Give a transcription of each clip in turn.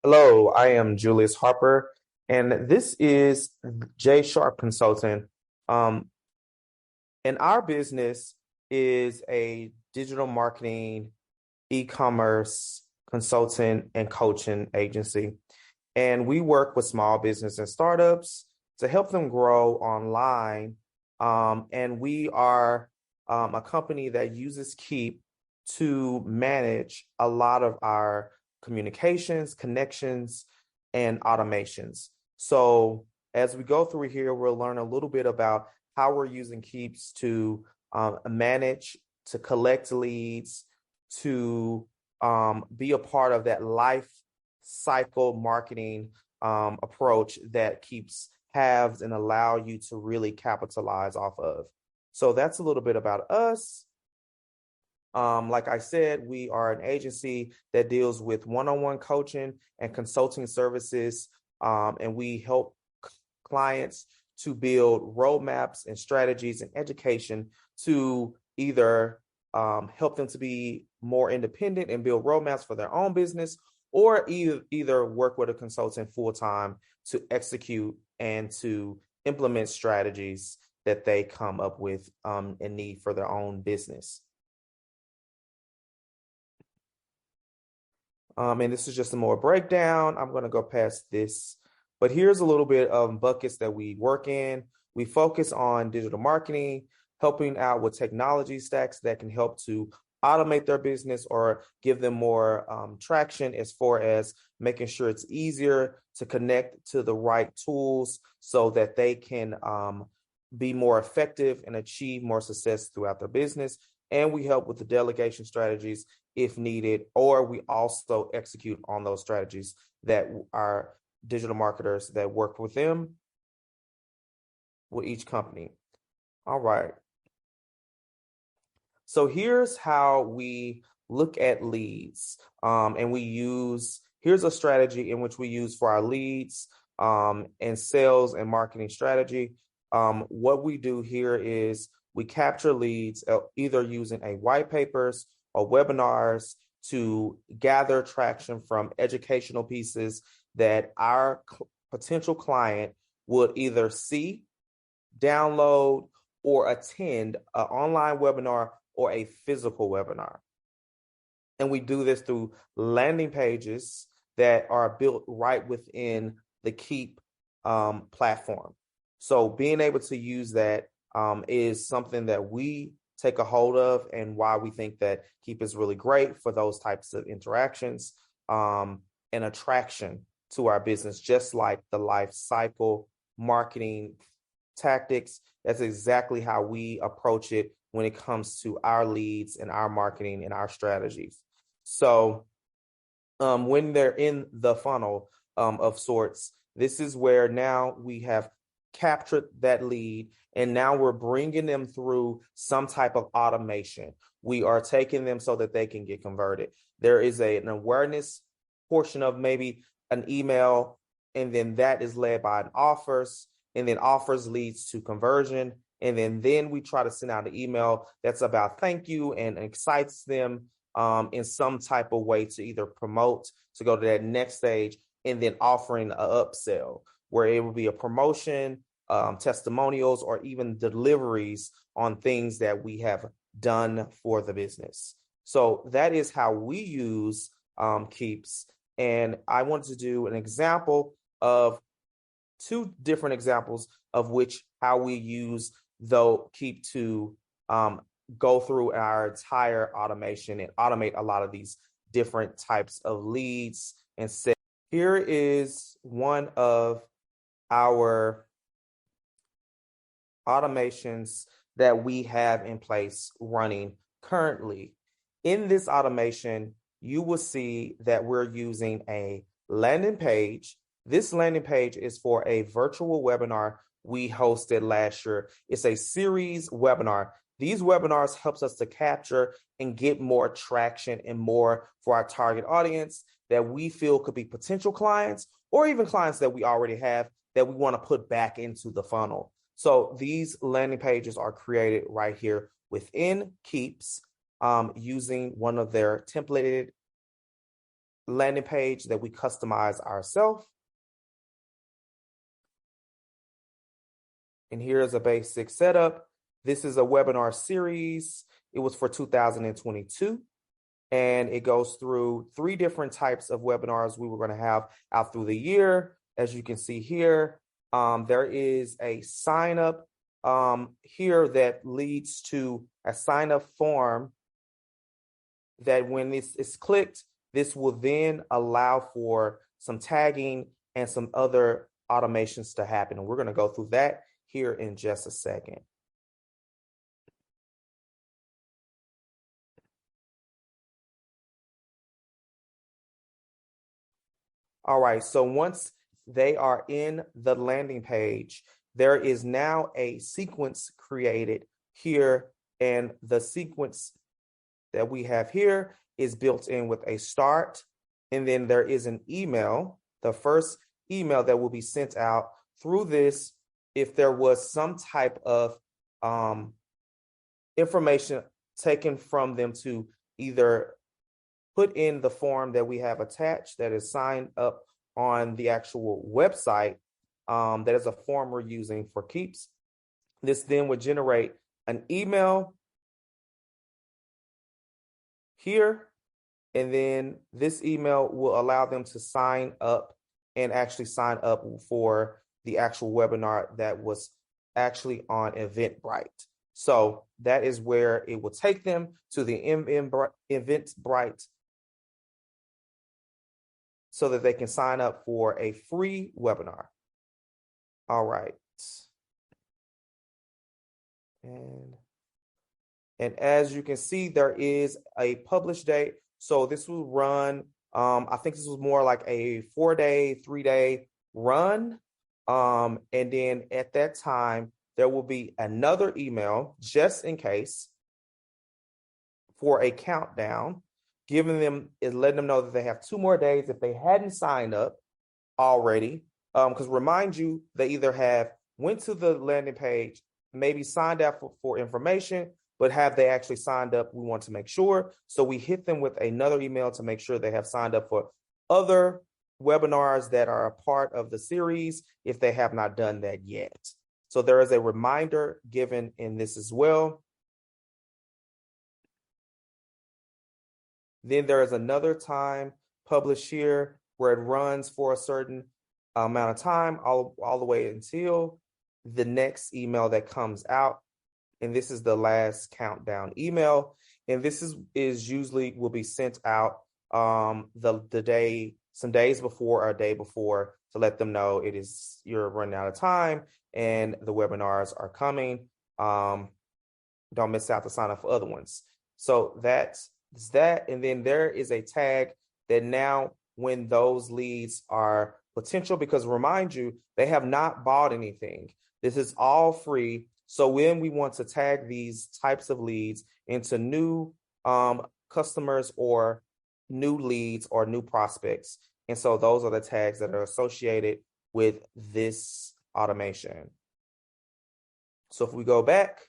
Hello, I am Julius Harper, and this is JSharp Consulting. Um, and our business is a digital marketing, e-commerce consultant, and coaching agency. And we work with small business and startups to help them grow online. And we are a company that uses Keep to manage a lot of our communications, connections, and automations. So as we go through here, we'll learn a little bit about how we're using Keeps to manage, to collect leads, to be a part of that life cycle marketing approach that keeps halves and allow you to really capitalize off of. So that's a little bit about us. Like I said, we are an agency that deals with one-on-one coaching and consulting services, and we help clients to build roadmaps and strategies and education to either help them to be more independent and build roadmaps for their own business, or either work with a consultant full-time to execute and to implement strategies that they come up with and need for their own business. And this is just a more breakdown. I'm going to go past this, but here's a little bit of buckets that we work in. We focus on digital marketing, helping out with technology stacks that can help to automate their business or give them more traction as far as making sure it's easier to connect to the right tools so that they can be more effective and achieve more success throughout their business. And we help with the delegation strategies if needed, or we also execute on those strategies that our digital marketers that work with them with each company. All right. So here's how we look at leads. And here's a strategy in which we use for our leads and sales and marketing strategy. What we do here is we capture leads either using a white papers or webinars to gather traction from educational pieces that our potential client would either see, download, or attend an online webinar or a physical webinar. And we do this through landing pages that are built right within the Keep platform. So being able to use that is something that we take a hold of, and why we think that Keep is really great for those types of interactions and attraction to our business, just like the life cycle marketing tactics. That's exactly how we approach it when it comes to our leads and our marketing and our strategies. So when they're in the funnel of sorts, this is where now we have captured that lead, and now we're bringing them through some type of automation. We are taking them so that they can get converted. There is an awareness portion of maybe an email, and then that is led by an offers, and then offers leads to conversion. And then we try to send out an email that's about thank you and excites them in some type of way to either promote, to go to that next stage, and then offering an upsell where it will be a promotion, testimonials, or even deliveries on things that we have done for the business. So that is how we use Keeps. And I wanted to do an example of two different examples of how we use Keep to go through our entire automation and automate a lot of these different types of leads and sales. Here is one of our automations that we have in place running currently. In this automation, you will see that we're using a landing page. This landing page is for a virtual webinar we hosted last year. It's a series webinar. These webinars helps us to capture and get more traction and more for our target audience that we feel could be potential clients, or even clients that we already have that we want to put back into the funnel. So these landing pages are created right here within Keeps using one of their templated landing page that we customize ourselves. And here's a basic setup. This is a webinar series. It was for 2022. And it goes through 3 different types of webinars we were going to have out through the year. As you can see here, there is a sign up here that leads to a sign up form that when this is clicked, this will then allow for some tagging and some other automations to happen. And we're going to go through that here in just a second. All right, so once they are in the landing page, there is now a sequence created here, and the sequence that we have here is built in with a start, and then there is an email, the first email that will be sent out through this if there was some type of information taken from them to either put in the form that we have attached that is signed up on the actual website. That is a form we're using for Keeps. This then would generate an email here, and then this email will allow them to sign up and actually sign up for the actual webinar that was actually on Eventbrite. So that is where it will take them to the Eventbrite so that they can sign up for a free webinar. All right. And as you can see, there is a publish date. So this will run, I think this was more like a 4-day, 3-day run. And then at that time, there will be another email just in case for a countdown, letting them know that they have 2 more days if they hadn't signed up already. Because remind you, they either went to the landing page, maybe signed up for information, but have they actually signed up? We want to make sure. So we hit them with another email to make sure they have signed up for other webinars that are a part of the series if they have not done that yet. So there is a reminder given in this as well. Then there is another time published here where it runs for a certain amount of time, all the way until the next email that comes out. And this is the last countdown email. And this is usually will be sent out the day, some days before or a day before, to let them know you're running out of time and the webinars are coming. Don't miss out to sign up for other ones. So that's that. And then there is a tag that now when those leads are potential, because remind you, they have not bought anything. This is all free. So when we want to tag these types of leads into new customers or new leads or new prospects. And so those are the tags that are associated with this automation. So if we go back,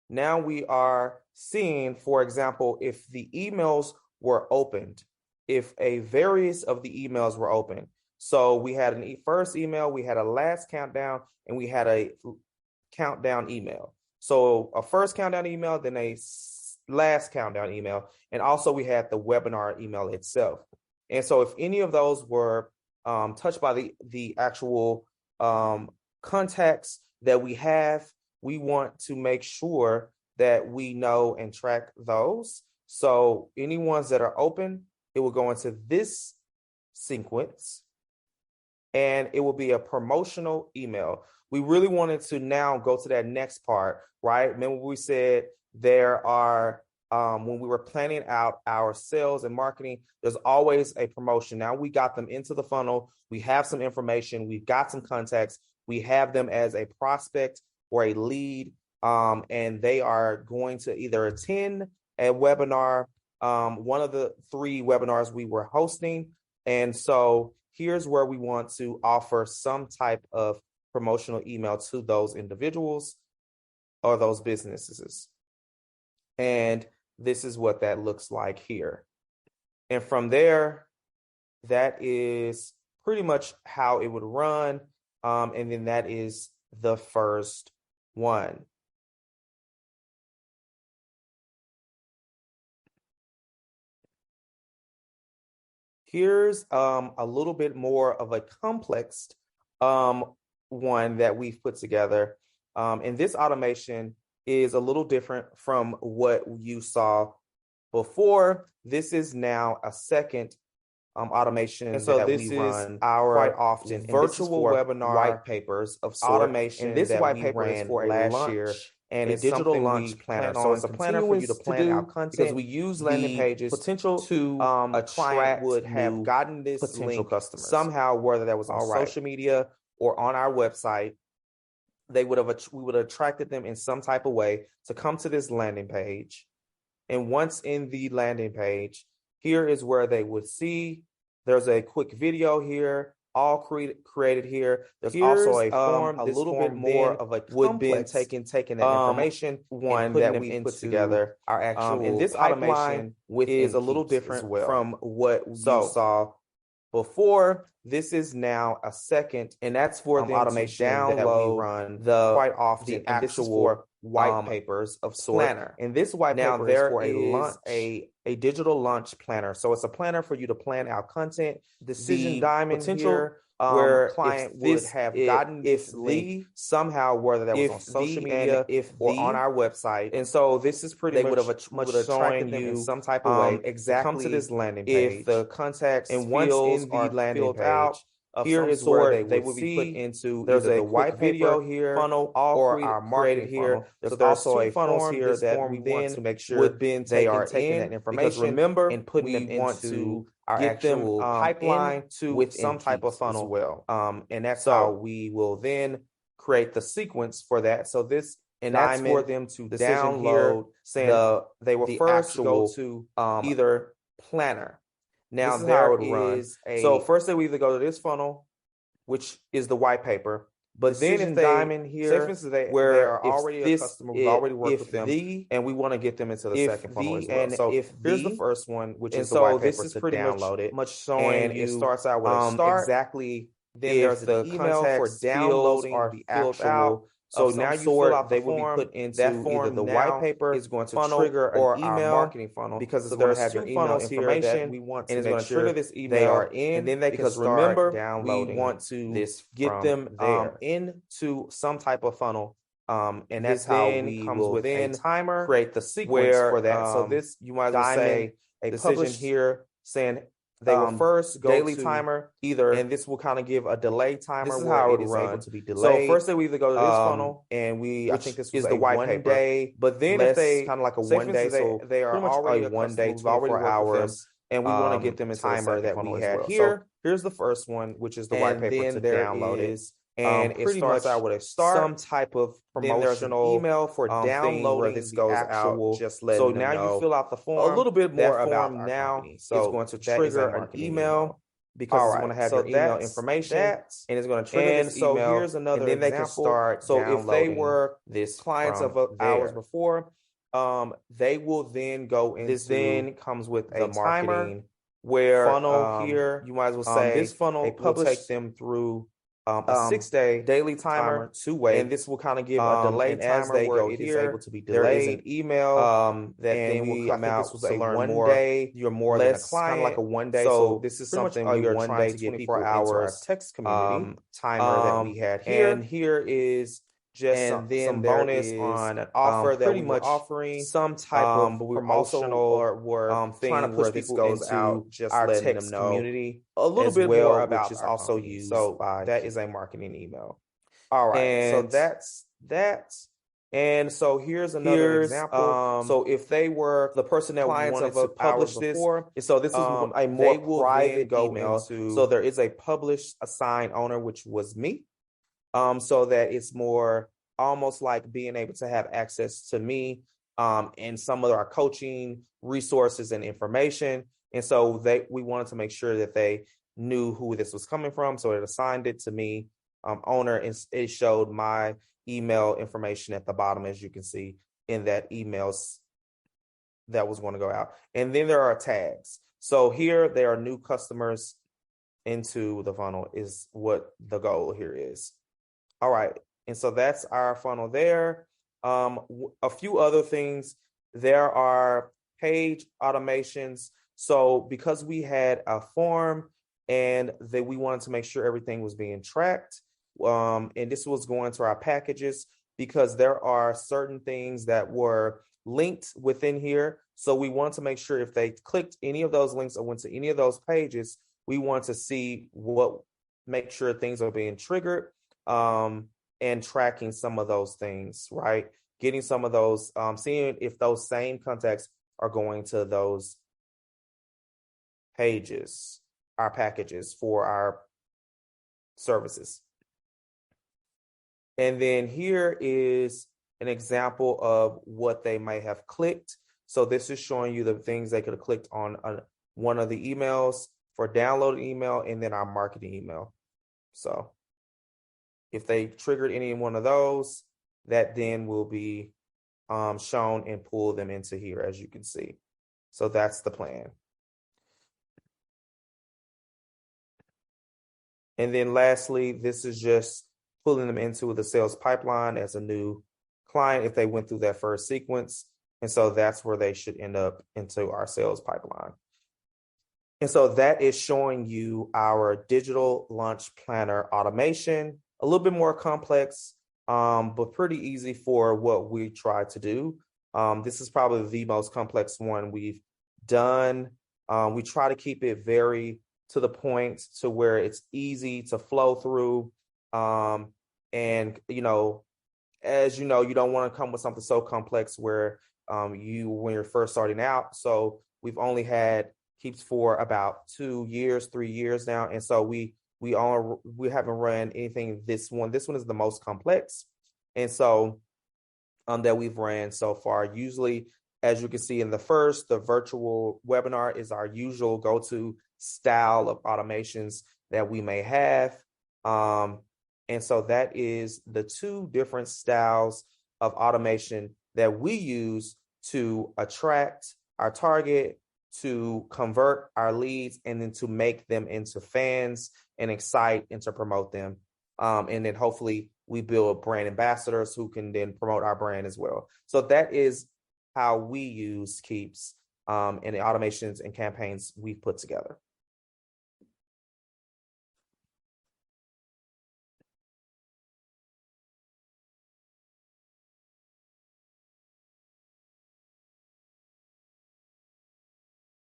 now we are seeing, for example, if the emails were opened, if a various of the emails were open. So we had a first email, we had a last countdown, and we had a countdown email. So a first countdown email, then a last countdown email, and also we had the webinar email itself. And so if any of those were touched by the actual contacts that we have, we want to make sure that we know and track those. So any ones that are open, it will go into this sequence, and it will be a promotional email. We really wanted to now go to that next part, right? Remember we said there are, when we were planning out our sales and marketing, there's always a promotion. Now we got them into the funnel. We have some information. We've got some contacts. We have them as a prospect or a lead, and they are going to either attend a webinar, one of the 3 webinars we were hosting. And so here's where we want to offer some type of promotional email to those individuals or those businesses. And this is what that looks like here. And from there, that is pretty much how it would run. And then that is the first one. Here's a little bit more of a complex one that we've put together. And this automation is a little different from what you saw before. This is now a second automation, and so this is our quite often virtual webinar white papers of automation. And this white paper is for last year, and it's digital lunch planner. So it's a planner for you to plan out content because we use landing pages potential to a client would have gotten this potential customers somehow, whether that was on social media or on our website. We would have attracted them in some type of way to come to this landing page. And once in the landing page, here is where they would see. There's a quick video here, all created here. There's also a form, a little bit more of a complex, taking that information, one that we put together. Our actual and this automation is a little different from what you saw before. This is now a second, and that's for the automation that we run quite often. The actual white papers of sort. Planner. And this white paper is for a digital lunch planner. So it's a planner for you to plan out content. Decision diamond potential here, where client would have gotten this link somehow, whether that was on social media or on our website. And so this is pretty much showing you in some type of way exactly come to this landing page. If the contacts and once in the landing page, here is where they would be put into. There's a white video here, funnel, or our marketing here. There's also a funnel here that we want to make sure they are taking that information. Remember, and putting them into our actual pipeline with some type of funnel as well. And that's how we will then create the sequence for that. So this and that's for them to download. Saying they will first go to either planner. Now there is so first they will either go to this funnel, which is the white paper, but then if they diamond here, say for instance, where they are already a customer, we've already worked with them, and we want to get them into the second funnel as well. So here's the first one, which is the white paper. This is pretty much showing you. It starts out with a start exactly. Then there's the email for downloading the actual. So now you fill out the form. They will be put into that form. Either the white paper is going to trigger or email, our marketing funnel because it's going to have your email information. We want to make sure trigger this email they are in, and then they can start remember downloading. We want to get them into some type of funnel. And that's how we comes with a timer. Create the sequence for that. So this you might as well say a decision here saying. They will first go daily to timer either, and this will kind of give a delay timer. This is how it is able to be delayed. So first, they will either go to this funnel, and I think this is the white paper. Day, but then if they kind of like a 1 day, so they are already a 1 day, 24 hours, and we want to get them into timer that we had here. Here's the first one, which is the white paper to download it. And it starts out with some type of promotional email for downloading where this goes out. Just so now you fill out the form. A little bit more about now. So it's going to trigger an email because it's going to have your email information, and it's going to trigger this email. So here's another example. Then they can start. So if they were this clients of ours before, they will then go into. This then comes with a timer where funnel here. You might as well say this funnel will take them through. A 6-day daily timer to wait, and this will kind of give a delay timer as they go here. Able to be delayed. There is an email that then will come out. This was a 1 day. You're more than a client, kind of like a 1 day. So this is something we are trying to get people into our text community timer that we had here. And here is just some bonus on an offer that we were offering, some type of promotional or thing trying to push people goes out, just our text community a little bit more about which is also used. So that is a marketing email. All right, and so that's that. And so here's another example. So if they were the person that wanted to publish this, so this is a more private email. So there is a published assigned owner, which was me. So that it's more almost like being able to have access to me and some of our coaching resources and information. And so we wanted to make sure that they knew who this was coming from. So it assigned it to me, owner, and it showed my email information at the bottom, as you can see in that emails that was going to go out. And then there are tags. So here there are new customers into the funnel is what the goal here is. All right. And so that's our funnel there. A few other things. There are page automations. So because we had a form and that we wanted to make sure everything was being tracked, and this was going to our packages because there are certain things that were linked within here. So we want to make sure if they clicked any of those links or went to any of those pages, we want to see make sure things are being triggered, and tracking some of those things, right? Getting some of those, seeing if those same contacts are going to those pages, our packages for our services. And then here is an example of what they may have clicked. So this is showing you the things they could have clicked on one of the emails for downloaded email and then our marketing email. So if they triggered any one of those, that then will be shown and pull them into here, as you can see. So that's the plan. And then lastly, this is just pulling them into the sales pipeline as a new client if they went through that first sequence. And so that's where they should end up into our sales pipeline. And so that is showing you our digital launch planner automation, a little bit more complex, but pretty easy for what we try to do. This is probably the most complex one we've done. We try to keep it very to the point to where it's easy to flow through. And, as you know, you don't want to come with something so complex where when you're first starting out. So we've only had Keeps for about 2 years, 3 years now. And so we haven't run anything this one. This one is the most complex. And so that we've ran so far. Usually, as you can see in the virtual webinar is our usual go-to style of automations that we may have. And so that is the 2 different styles of automation that we use to attract our target, to convert our leads, and then to make them into fans and excite and to promote them. And then hopefully we build brand ambassadors who can then promote our brand as well. So that is how we use Keeps and the automations and campaigns we've put together.